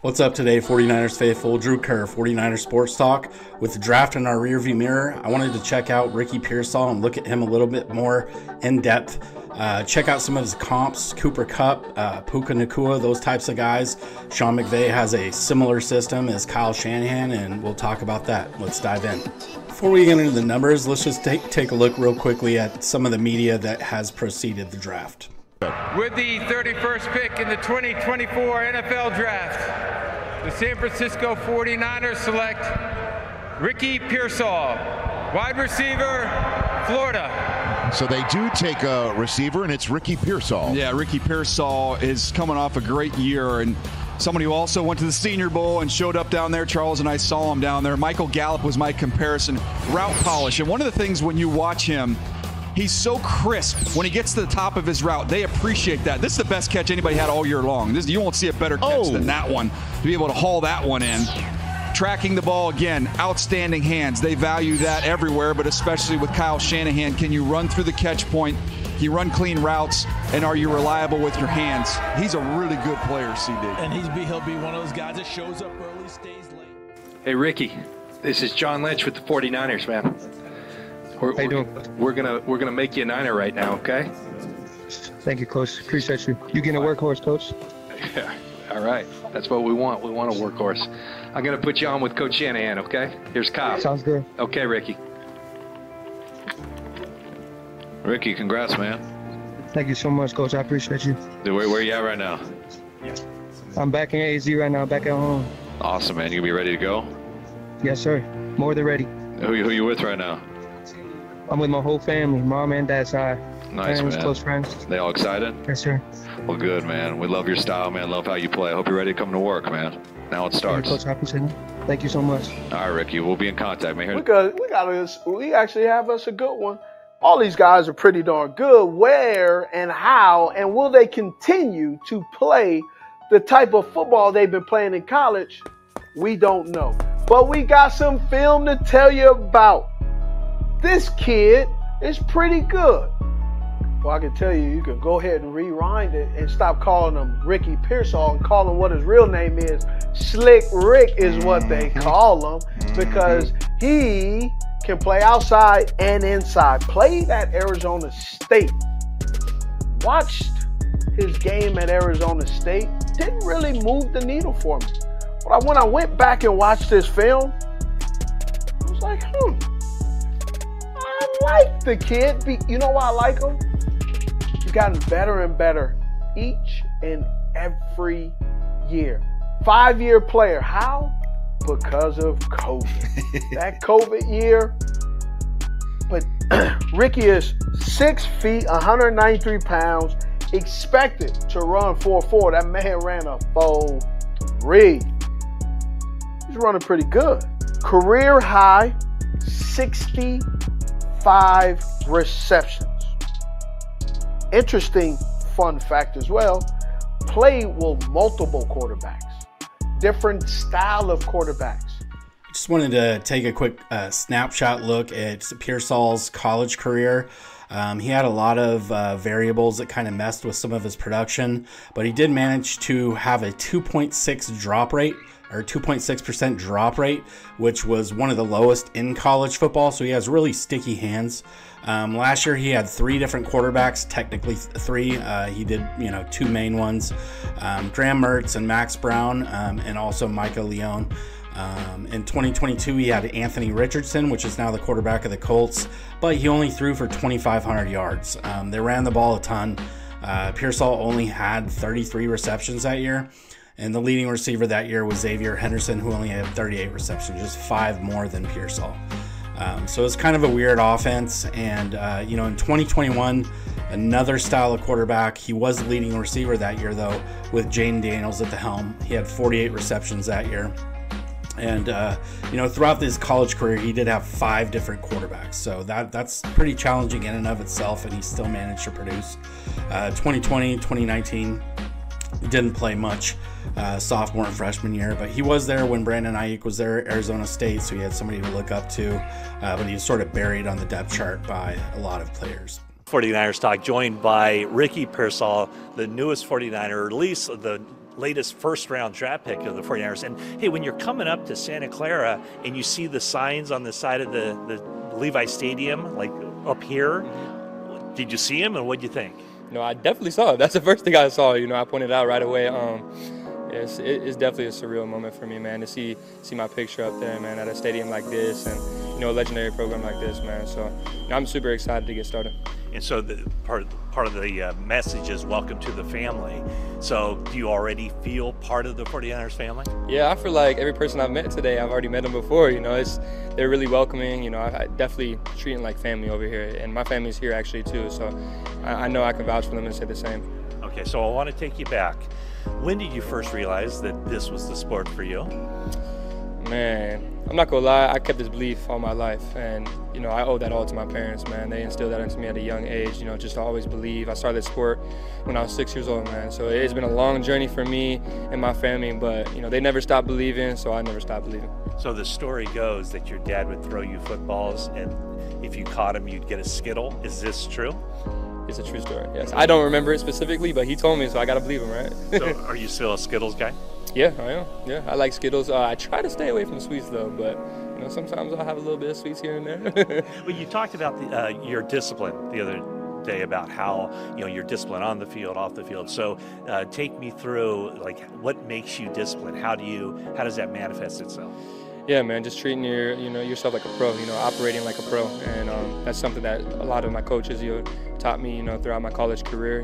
What's up today, 49ers faithful? Drew Kerr, 49ers Sports Talk. With the draft in our rearview mirror, I wanted to check out Ricky Pearsall and look at him a little bit more in depth. Check out some of his comps, Cooper Kupp, Puka Nacua, those types of guys. Sean McVay has a similar system as Kyle Shanahan, and we'll talk about that. Let's dive in. Before we get into the numbers, let's just take a look real quickly at some of the media that has preceded the draft. With the 31st pick in the 2024 NFL Draft, the San Francisco 49ers select Ricky Pearsall, wide receiver, Florida. So they do take a receiver, and it's Ricky Pearsall. Yeah, Ricky Pearsall is coming off a great year, and somebody who also went to the Senior Bowl and showed up down there. Charles and I saw him down there. Michael Gallup was my comparison. Route polish, and one of the things when you watch him, he's so crisp when he gets to the top of his route. They appreciate that. This is the best catch anybody had all year long. You won't see a better catch than that one, to be able to haul that one in. Tracking the ball, again, outstanding hands. They value that everywhere, but especially with Kyle Shanahan. Can you run through the catch point? Can you run clean routes? And are you reliable with your hands? He's a really good player, CD. And he'll be one of those guys that shows up early, stays late. Hey, Ricky. This is John Lynch with the 49ers, man. How you doing? We're gonna make you a Niner right now, okay? Thank you, Coach. Appreciate you. You getting a workhorse, Coach? Yeah. All right. That's what we want. We want a workhorse. I'm gonna put you on with Coach Shanahan, okay? Here's Kyle. Sounds good. Okay, Ricky. Ricky, congrats, man. Thank you so much, Coach. I appreciate you. Where are you at right now? I'm back in AZ right now, back at home. Awesome, man. You gonna be ready to go? Yes, sir. More than ready. Who you with right now? I'm with my whole family, mom and dad's side. Nice, Parents, man. close friends. They all excited? Yes, sir. Well, good, man. We love your style, man. Love how you play. I hope you're ready to come to work, man. Now it starts. Coach, I appreciate it. Thank you so much. All right, Ricky. We'll be in contact, man. We actually have us a good one. All these guys are pretty darn good. Where and how and will they continue to play the type of football they've been playing in college? We don't know. But we got some film to tell you about. This kid is pretty good. Well, I can tell you, you can go ahead and rewind it and stop calling him Ricky Pearsall and call him what his real name is. Slick Rick is what they call him because he can play outside and inside. Played at Arizona State. Watched his game at Arizona State. Didn't really move the needle for me. But when I went back and watched this film, I was like, I like the kid. You know why I like him? He's gotten better and better each and every year. 5-year player. How? Because of COVID. That COVID year. But Ricky is 6 feet, 193 pounds, expected to run 4.4. That man ran a 4.3. He's running pretty good. Career high, 65 receptions. Interesting fun fact as well. Played with multiple quarterbacks. Different style of quarterbacks. Just wanted to take a quick snapshot look at Pearsall's college career. He had a lot of variables that kind of messed with some of his production, but he did manage to have a 2.6 drop rate, or 2.6% drop rate, which was one of the lowest in college football. So he has really sticky hands. Last year he had 3 different quarterbacks, technically 3. He did, 2 main ones, Graham Mertz and Max Brown, and also Micah Leone. In 2022 he had Anthony Richardson, which is now the quarterback of the Colts, but he only threw for 2,500 yards. They ran the ball a ton. Pearsall only had 33 receptions that year. And the leading receiver that year was Xavier Henderson, who only had 38 receptions, just 5 more than Pearsall. So it's kind of a weird offense. And, in 2021, another style of quarterback. He was the leading receiver that year, though, with Jaden Daniels at the helm. He had 48 receptions that year. And, throughout his college career, he did have 5 different quarterbacks. So that's pretty challenging in and of itself, and he still managed to produce. 2020, 2019, didn't play much sophomore and freshman year, but he was there when Brandon Ayuk was there at Arizona State, so he had somebody to look up to, but he was sort of buried on the depth chart by a lot of players. 49ers Talk, joined by Ricky Pearsall, the newest 49er, or at least the latest first-round draft pick of the 49ers. And, hey, when you're coming up to Santa Clara and you see the signs on the side of the Levi Stadium, like up here, did you see him, and what did you think? No, I definitely saw it. That's the first thing I saw. I pointed out right away. It's definitely a surreal moment for me, man, to see my picture up there, man, at a stadium like this and, a legendary program like this, man. So I'm super excited to get started. And so the part of the message is welcome to the family. So do you already feel part of the 49ers family? Yeah, I feel like every person I've met today, I've already met them before. They're really welcoming. I definitely treat them like family over here, and my family's here actually too. So I know I can vouch for them and say the same. Okay, so I want to take you back. When did you first realize that this was the sport for you? Man, I'm not gonna lie, I kept this belief all my life, and I owe that all to my parents, man. They instilled that into me at a young age, just to always believe. I started this sport when I was 6 years old, man. So it's been a long journey for me and my family, but they never stopped believing, so I never stopped believing. So the story goes that your dad would throw you footballs, and if you caught him, you'd get a Skittle. Is this true? It's a true story, yes. I don't remember it specifically, but he told me, so I gotta believe him, right? So are you still a Skittles guy? Yeah, I am. Yeah, I like Skittles. I try to stay away from sweets though, but sometimes I'll have a little bit of sweets here and there. Well, you talked about your discipline the other day, about how your discipline on the field, off the field. So take me through, like, what makes you disciplined? How does that manifest itself? Yeah, man, just treating yourself like a pro, operating like a pro, and that's something that a lot of my coaches taught me, throughout my college career.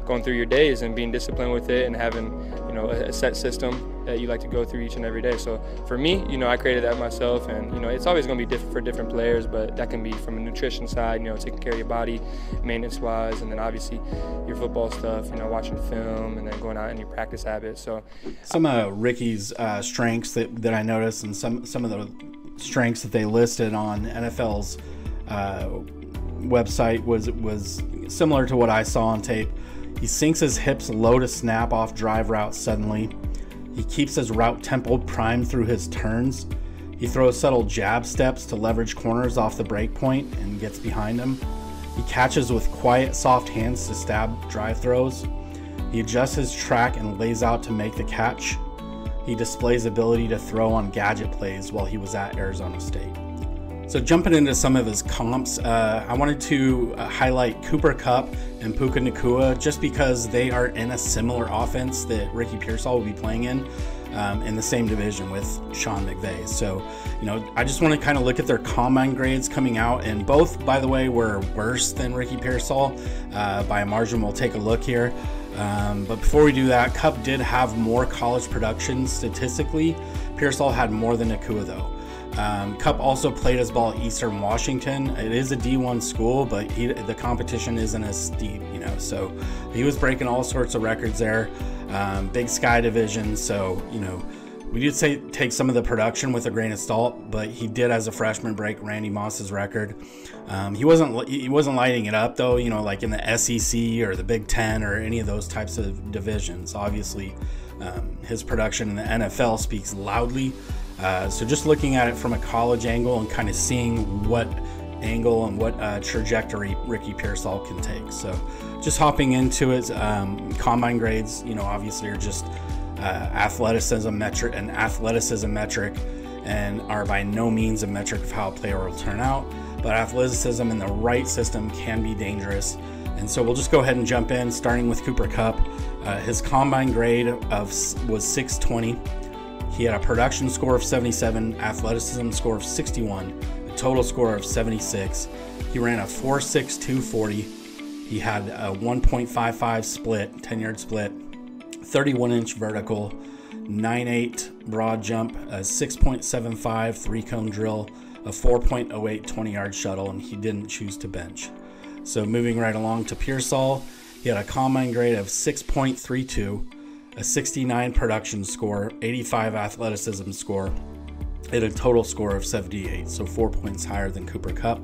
Going through your days and being disciplined with it, and having a set system that you like to go through each and every day. So for me, I created that myself, and it's always going to be different for different players, but that can be from a nutrition side, taking care of your body, maintenance-wise, and then obviously your football stuff, watching film, and then going out in your practice habits. So some of Ricky's strengths that I noticed, and some of the strengths that they listed on NFL's website was similar to what I saw on tape. He sinks his hips low to snap off drive routes suddenly. He keeps his route tempo primed through his turns. He throws subtle jab steps to leverage corners off the break point and gets behind them. He catches with quiet, soft hands to stab drive throws. He adjusts his track and lays out to make the catch. He displays ability to throw on gadget plays while he was at Arizona State. So jumping into some of his comps, I wanted to highlight Kupp and Puka Nacua, just because they are in a similar offense that Ricky Pearsall will be playing in the same division with Sean McVay. So, I just want to kind of look at their combine grades coming out, and both, by the way, were worse than Ricky Pearsall by a margin. We'll take a look here. But before we do that, Kupp did have more college production statistically. Pearsall had more than Nacua, though. Kupp also played his ball at Eastern Washington. It is a D1 school, but the competition isn't as steep, so he was breaking all sorts of records there. Big Sky division, so, we did take some of the production with a grain of salt, but he did, as a freshman, break Randy Moss's record. He wasn't lighting it up, though, like in the SEC or the Big Ten or any of those types of divisions. Obviously, his production in the NFL speaks loudly. So just looking at it from a college angle and kind of seeing what angle and what trajectory Ricky Pearsall can take. So just hopping into his combine grades, obviously are just athleticism metric, and are by no means a metric of how a player will turn out. But athleticism in the right system can be dangerous. And so we'll just go ahead and jump in, starting with Cooper Kupp. His combine grade was 620. He had a production score of 77, athleticism score of 61, a total score of 76. He ran a 4.62 40. He had a 1.55 split, 10-yard split, 31-inch vertical, 9.8 broad jump, a 6.75 three-cone drill, a 4.08 20-yard shuttle, and he didn't choose to bench. So moving right along to Pearsall, he had a combine grade of 6.32. A 69 production score, 85 athleticism score, and a total score of 78, so 4 points higher than Cooper Kupp.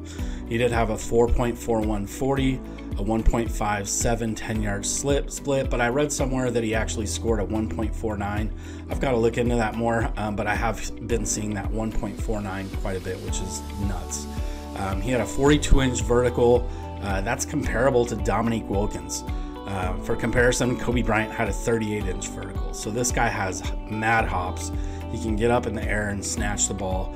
He did have a 4.41 40, a 1.57 10-yard split, but I read somewhere that he actually scored a 1.49. I've got to look into that more, but I have been seeing that 1.49 quite a bit, which is nuts. He had a 42-inch vertical. That's comparable to Dominique Wilkins. For comparison, Kobe Bryant had a 38-inch vertical. So this guy has mad hops. He can get up in the air and snatch the ball.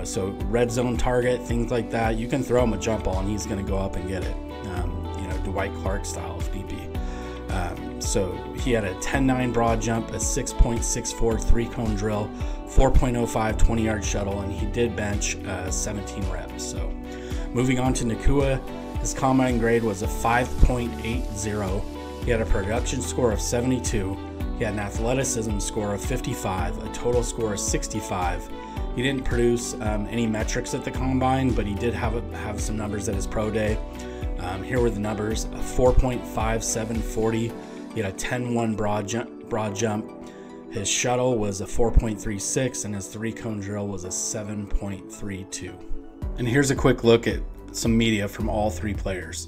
So red zone target, things like that. You can throw him a jump ball and he's going to go up and get it. Dwight Clark style if need be. So he had a 10-9 broad jump, a 6.64 three-cone drill, 4.05 20-yard shuttle, and he did bench 17 reps. So moving on to Nacua, his combine grade was a 5.80. He had a production score of 72. He had an athleticism score of 55, a total score of 65. He didn't produce any metrics at the combine, but he did have some numbers at his pro day. Here were the numbers: a 4.5740. He had a 10-1 broad jump. His shuttle was a 4.36, and his three-cone drill was a 7.32. And here's a quick look at some media from all three players.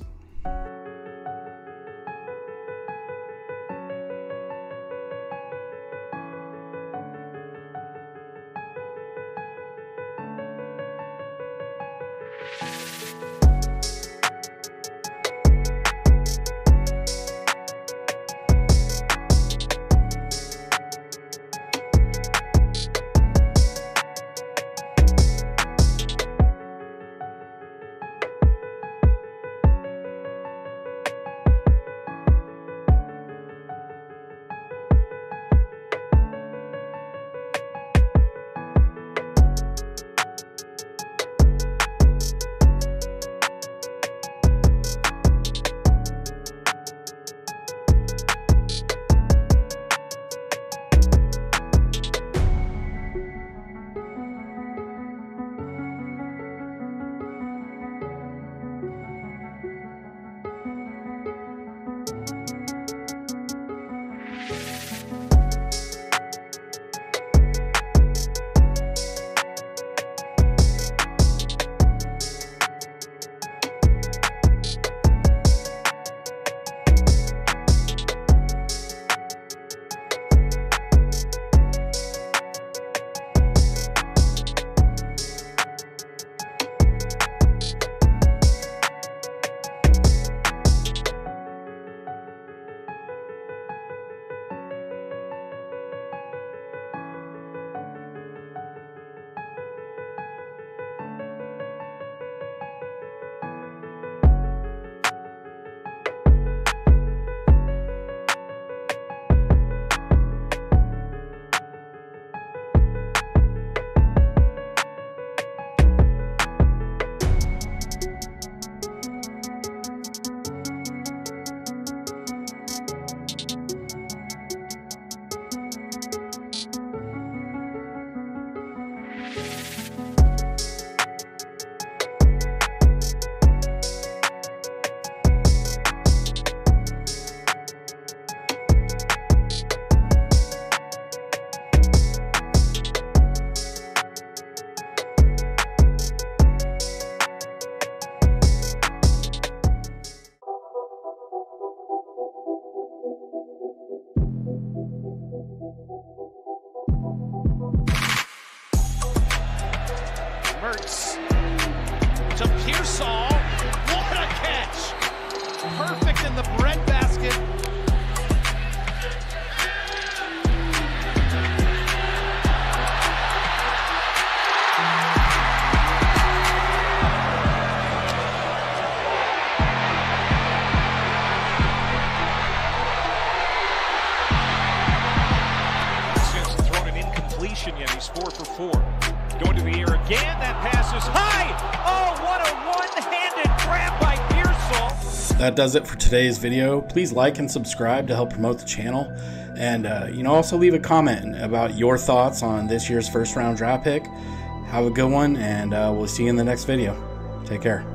Mertz to Pearsall. What a catch! Perfect in the breadbasket. Since thrown an incompletion yet, he's 4 for 4. Going to the air again, that pass is high! Oh, what a one-handed grab by Pearsall! That does it for today's video. Please like and subscribe to help promote the channel. And also leave a comment about your thoughts on this year's first round draft pick. Have a good one, and we'll see you in the next video. Take care.